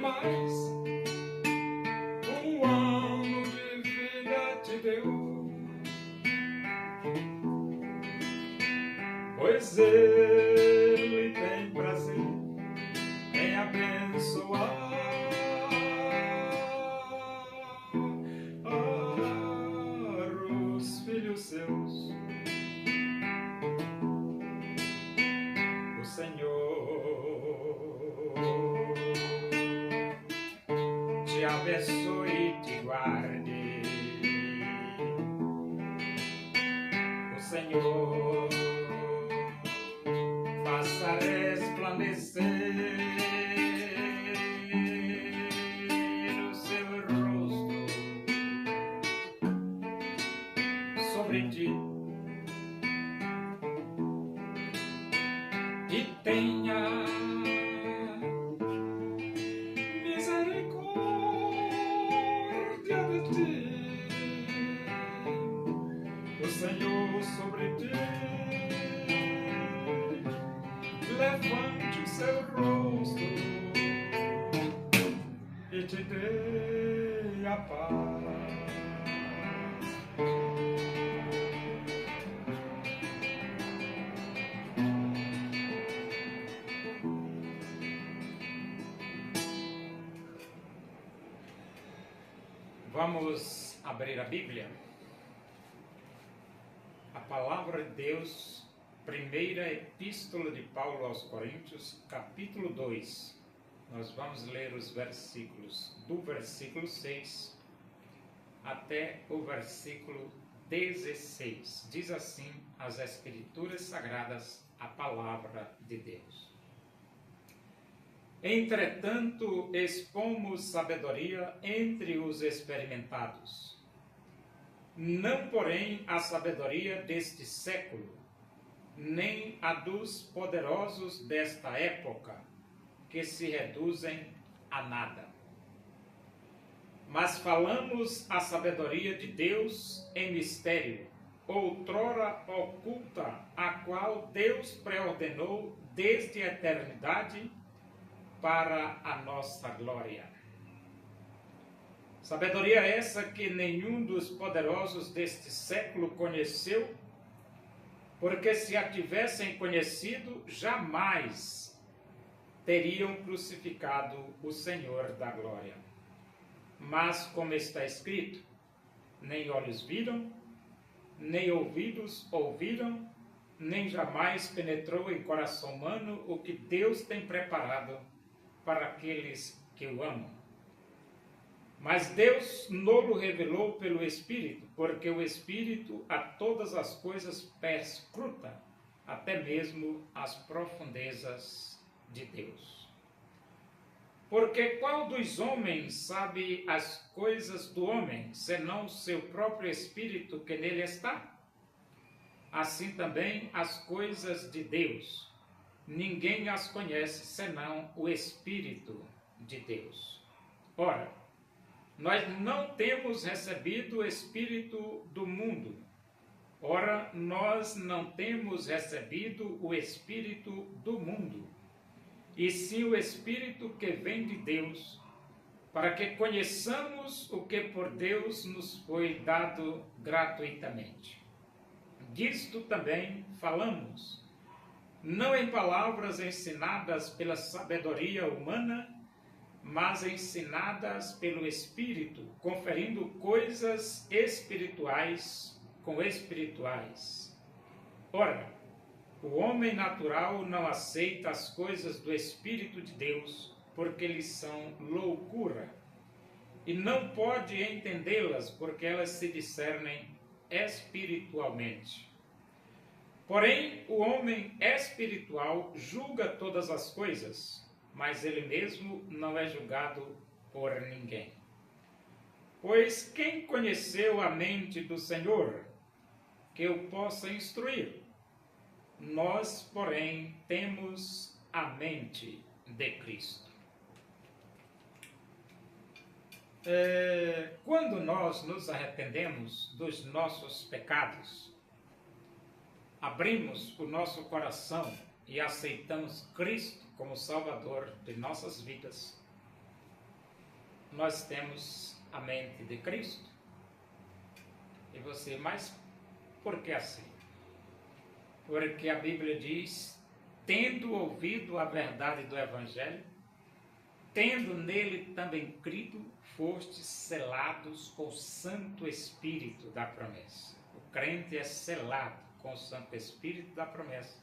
mais um ano de vida te deu, pois Ele tem prazer em abençoar os filhos seus. O Senhor te abençoe e te guarde. O Senhor faça resplandecer o seu rosto sobre ti e tenha misericórdia de ti. O Senhor sobre ti levante o seu rosto e te dê a paz. Vamos abrir a Bíblia. A palavra de Deus, primeira epístola de Paulo aos Coríntios, capítulo 2. Nós vamos ler os versículos do versículo 6 até o versículo 16. Diz assim as Escrituras Sagradas, a palavra de Deus. Entretanto, expomos sabedoria entre os experimentados, não, porém, a sabedoria deste século, nem a dos poderosos desta época, que se reduzem a nada. Mas falamos a sabedoria de Deus em mistério, outrora oculta, a qual Deus preordenou desde a eternidade para a nossa glória. Sabedoria essa que nenhum dos poderosos deste século conheceu, porque se a tivessem conhecido, jamais teriam crucificado o Senhor da glória. Mas, como está escrito, nem olhos viram, nem ouvidos ouviram, nem jamais penetrou em coração humano o que Deus tem preparado para aqueles que o amam. Mas Deus nos revelou pelo Espírito, porque o Espírito a todas as coisas perscruta, até mesmo as profundezas de Deus. Porque qual dos homens sabe as coisas do homem, senão o seu próprio Espírito que nele está? Assim também as coisas de Deus, ninguém as conhece, senão o Espírito de Deus. Ora, nós não temos recebido o Espírito do mundo. Ora, nós não temos recebido o Espírito do mundo, e sim o Espírito que vem de Deus, para que conheçamos o que por Deus nos foi dado gratuitamente. Disto também falamos, não em palavras ensinadas pela sabedoria humana, mas ensinadas pelo Espírito, conferindo coisas espirituais com espirituais. Ora, o homem natural não aceita as coisas do Espírito de Deus, porque lhes são loucura, e não pode entendê-las, porque elas se discernem espiritualmente. Porém, o homem espiritual julga todas as coisas, mas ele mesmo não é julgado por ninguém. Pois quem conheceu a mente do Senhor, que o possa instruir? Nós, porém, temos a mente de Cristo. Quando nós nos arrependemos dos nossos pecados, abrimos o nosso coração e aceitamos Cristo como Salvador de nossas vidas, nós temos a mente de Cristo. E você, mas por que assim? Porque a Bíblia diz, tendo ouvido a verdade do Evangelho, tendo nele também crido, fostes selados com o Santo Espírito da promessa. O crente é selado com o Santo Espírito da promessa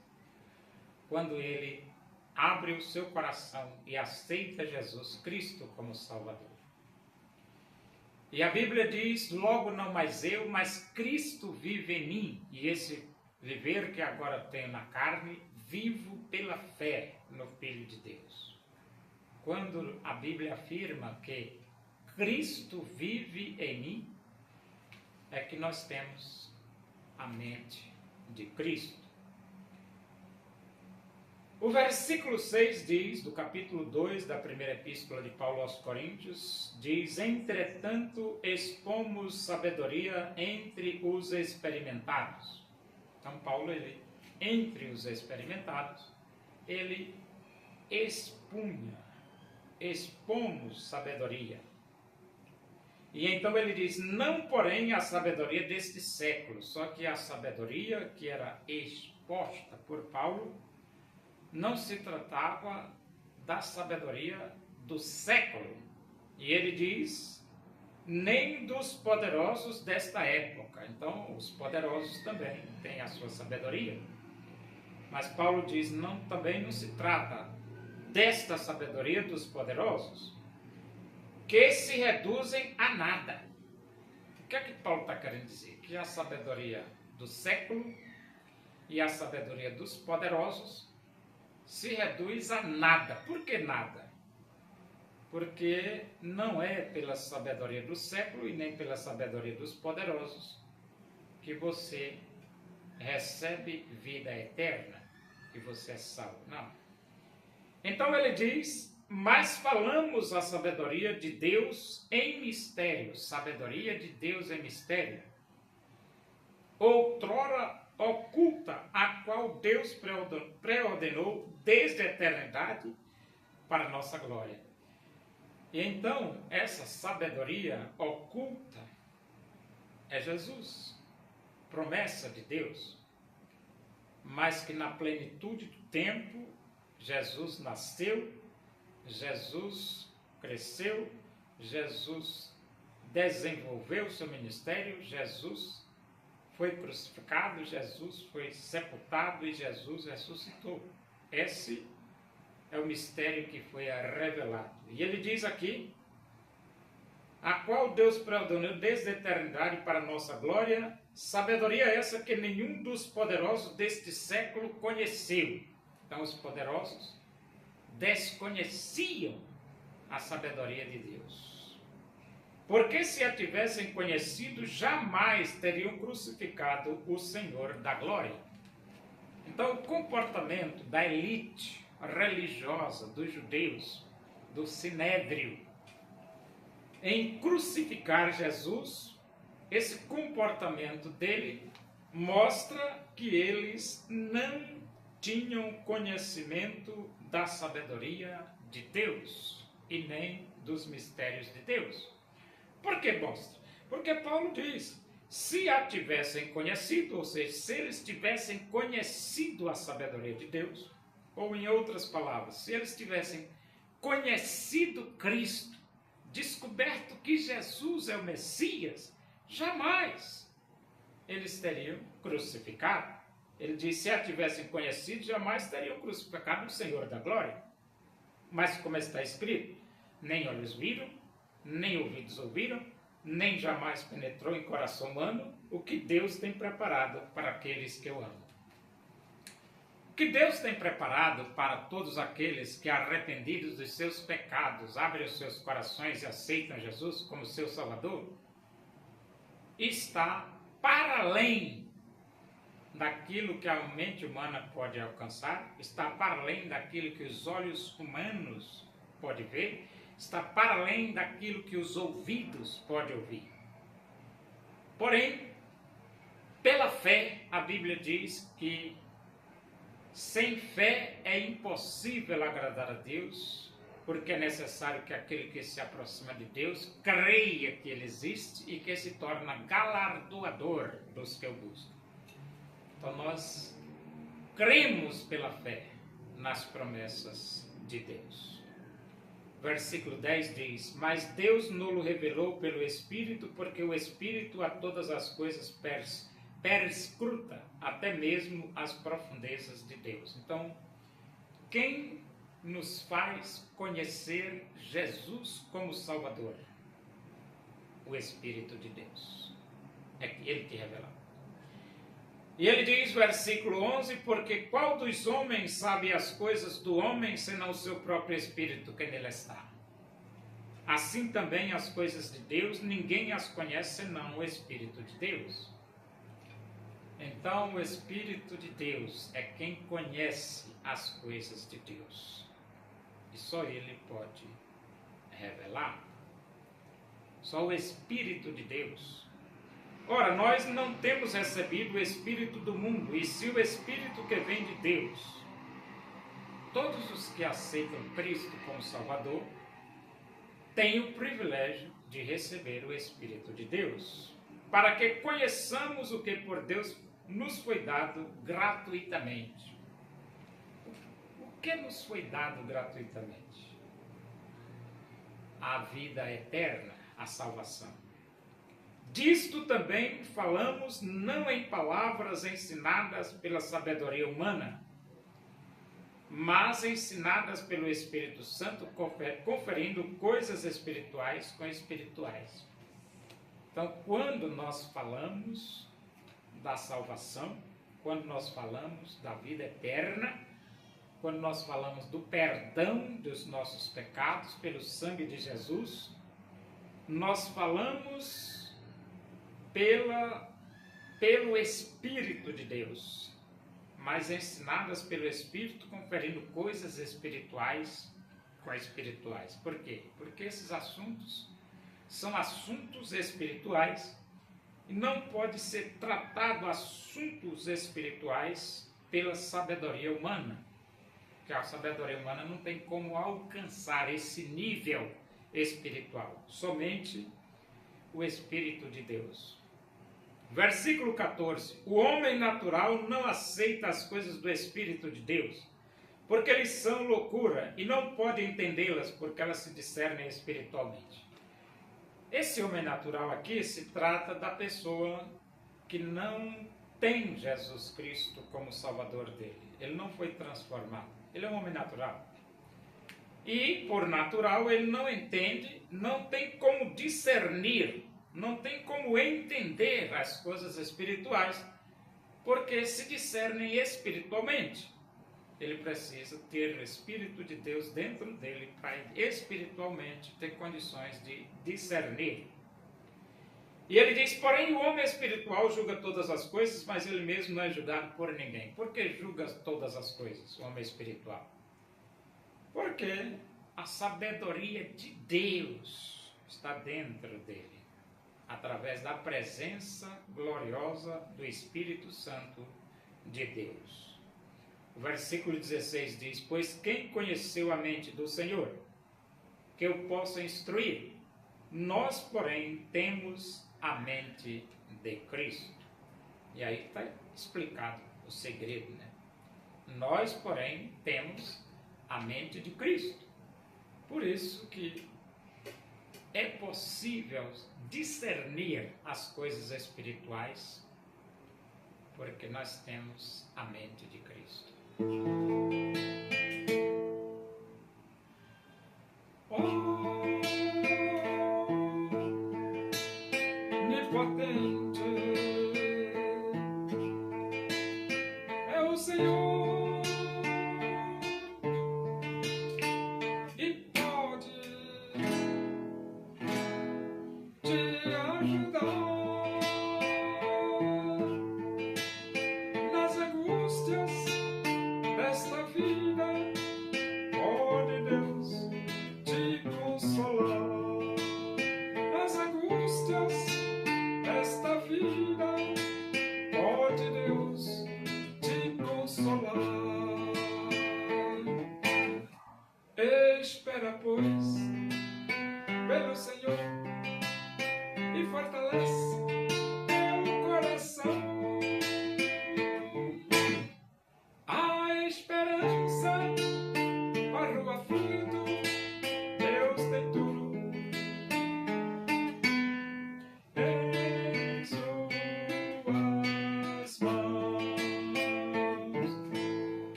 quando ele abre o seu coração e aceita Jesus Cristo como Salvador. E a Bíblia diz, logo não mais eu, mas Cristo vive em mim. E esse viver que agora tenho na carne, vivo pela fé no Filho de Deus. Quando a Bíblia afirma que Cristo vive em mim, é que nós temos a mente de Cristo. O versículo 6 diz, do capítulo 2 da primeira epístola de Paulo aos Coríntios, diz, entretanto expomos sabedoria entre os experimentados. Então Paulo, entre os experimentados, ele expomos sabedoria. E então ele diz, não porém a sabedoria deste século, só que a sabedoria que era exposta por Paulo, não se tratava da sabedoria do século. E ele diz, nem dos poderosos desta época. Então, os poderosos também têm a sua sabedoria. Mas Paulo diz, também não se trata desta sabedoria dos poderosos, que se reduzem a nada. O que é que Paulo está querendo dizer? Que a sabedoria do século e a sabedoria dos poderosos se reduz a nada. Por que nada? Porque não é pela sabedoria do século e nem pela sabedoria dos poderosos que você recebe vida eterna, que você é salvo. Não. Então ele diz, mas falamos a sabedoria de Deus em mistério. Sabedoria de Deus em mistério. Outrora oculta, a qual Deus preordenou desde a eternidade para a nossa glória. E então, essa sabedoria oculta é Jesus, promessa de Deus, mas que na plenitude do tempo, Jesus nasceu, Jesus cresceu, Jesus desenvolveu seu ministério, Jesus foi crucificado, Jesus foi sepultado e Jesus ressuscitou. Esse é o mistério que foi revelado. E ele diz aqui, a qual Deus preordenou desde a eternidade para a nossa glória, sabedoria essa que nenhum dos poderosos deste século conheceu. Então os poderosos desconheciam a sabedoria de Deus. Porque se a tivessem conhecido, jamais teriam crucificado o Senhor da glória. Então, o comportamento da elite religiosa dos judeus, do Sinédrio, em crucificar Jesus, esse comportamento dele mostra que eles não tinham conhecimento da sabedoria de Deus e nem dos mistérios de Deus. Por que mostra? Porque Paulo diz, se a tivessem conhecido, ou seja, se eles tivessem conhecido a sabedoria de Deus, ou em outras palavras, se eles tivessem conhecido Cristo, descoberto que Jesus é o Messias, jamais eles teriam crucificado. Ele diz, se a tivessem conhecido, jamais teriam crucificado o Senhor da glória. Mas como está escrito, nem olhos viram, nem ouvidos ouviram, nem jamais penetrou em coração humano o que Deus tem preparado para aqueles que o amam. O que Deus tem preparado para todos aqueles que, arrependidos dos seus pecados, abrem os seus corações e aceitam Jesus como seu Salvador, está para além daquilo que a mente humana pode alcançar, está para além daquilo que os olhos humanos podem ver, está para além daquilo que os ouvidos podem ouvir. Porém, pela fé, a Bíblia diz que sem fé é impossível agradar a Deus, porque é necessário que aquele que se aproxima de Deus creia que Ele existe e que se torna galardoador dos que o buscam. Então nós cremos pela fé nas promessas de Deus. Versículo 10 diz: mas Deus nos revelou pelo Espírito, porque o Espírito a todas as coisas perscruta, até mesmo as profundezas de Deus. Então, quem nos faz conhecer Jesus como Salvador? O Espírito de Deus. É Ele que revela. E ele diz, versículo 11, porque qual dos homens sabe as coisas do homem, senão o seu próprio Espírito que nele está? Assim também as coisas de Deus, ninguém as conhece, senão o Espírito de Deus. Então, o Espírito de Deus é quem conhece as coisas de Deus. E só Ele pode revelar. Só o Espírito de Deus. Ora, nós não temos recebido o Espírito do mundo, e sim o Espírito que vem de Deus. Todos os que aceitam Cristo como Salvador têm o privilégio de receber o Espírito de Deus, para que conheçamos o que por Deus nos foi dado gratuitamente. O que nos foi dado gratuitamente? A vida eterna, a salvação. Disto também falamos, não em palavras ensinadas pela sabedoria humana, mas ensinadas pelo Espírito Santo, conferindo coisas espirituais com espirituais. Então, quando nós falamos da salvação, quando nós falamos da vida eterna, quando nós falamos do perdão dos nossos pecados pelo sangue de Jesus, nós falamos pelo Espírito de Deus, mas ensinadas pelo Espírito, conferindo coisas espirituais com espirituais. Por quê? Porque esses assuntos são assuntos espirituais e não pode ser tratado assuntos espirituais pela sabedoria humana, porque a sabedoria humana não tem como alcançar esse nível espiritual, somente o Espírito de Deus. Versículo 14, o homem natural não aceita as coisas do Espírito de Deus, porque eles são loucura e não pode entendê-las, porque elas se discernem espiritualmente. Esse homem natural aqui se trata da pessoa que não tem Jesus Cristo como Salvador dele. Ele não foi transformado. Ele é um homem natural. E, por natural, ele não entende, não tem como discernir, não tem como entender as coisas espirituais, porque se discernem espiritualmente. Ele precisa ter o Espírito de Deus dentro dele para espiritualmente ter condições de discernir. E ele diz, porém o homem espiritual julga todas as coisas, mas ele mesmo não é julgado por ninguém. Por que julga todas as coisas, o homem espiritual? Porque a sabedoria de Deus está dentro dele, através da presença gloriosa do Espírito Santo de Deus. O versículo 16 diz, pois quem conheceu a mente do Senhor, que eu possa instruir? Nós, porém, temos a mente de Cristo. E aí está explicado o segredo, né? Nós, porém, temos a mente de Cristo. Por isso que é possível discernir as coisas espirituais, porque nós temos a mente de Cristo. Onipotente é o Senhor e pode te ajudar nas angústias desta vida. Pode Deus te consolar nas angústias desta vida. Pode Deus te consolar.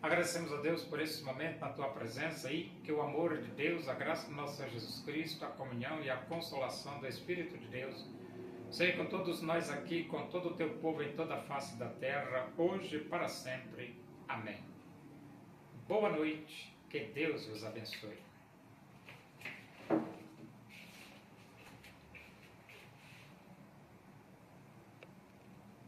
Agradecemos a Deus por esse momento na tua presença e que o amor de Deus, a graça do nosso Senhor Jesus Cristo, a comunhão e a consolação do Espírito de Deus seja com todos nós aqui, com todo o teu povo em toda a face da terra, hoje e para sempre. Amém. Boa noite, que Deus vos abençoe.